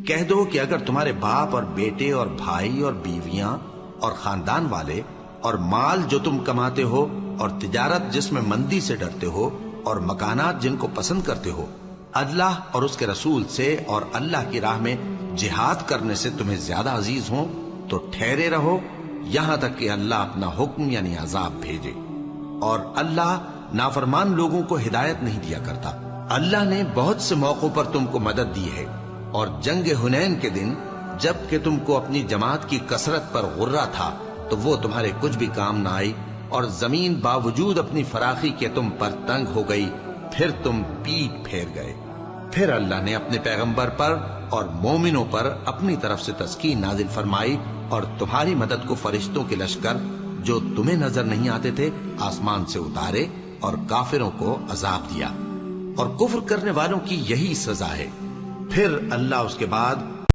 کہہ دو کہ اگر تمہارے باپ اور بیٹے اور بھائی اور بیویاں اور خاندان والے اور مال جو تم کماتے ہو اور تجارت جس میں مندی سے ڈرتے ہو اور مکانات جن کو پسند کرتے ہو اللہ اور اس کے رسول سے اور اللہ کی راہ میں جہاد کرنے سے تمہیں زیادہ عزیز ہوں تو ٹھہرے رہو یہاں تک کہ اللہ اپنا حکم یعنی عذاب بھیجے، اور اللہ نافرمان لوگوں کو ہدایت نہیں دیا کرتا۔ اللہ نے بہت سے موقعوں پر تم کو مدد دی ہے، اور جنگ حنین کے دن جب کہ تم کو اپنی جماعت کی کثرت پر غرہ تھا تو وہ تمہارے کچھ بھی کام نہ آئی، اور زمین باوجود اپنی فراخی کے تم پر تنگ ہو گئی، پھر تم پیٹ پھیر گئے۔ پھر اللہ نے اپنے پیغمبر پر اور مومنوں پر اپنی طرف سے تسکین نازل فرمائی، اور تمہاری مدد کو فرشتوں کے لشکر جو تمہیں نظر نہیں آتے تھے آسمان سے اتارے، اور کافروں کو عذاب دیا، اور کفر کرنے والوں کی یہی سزا ہے۔ پھر اللہ اس کے بعد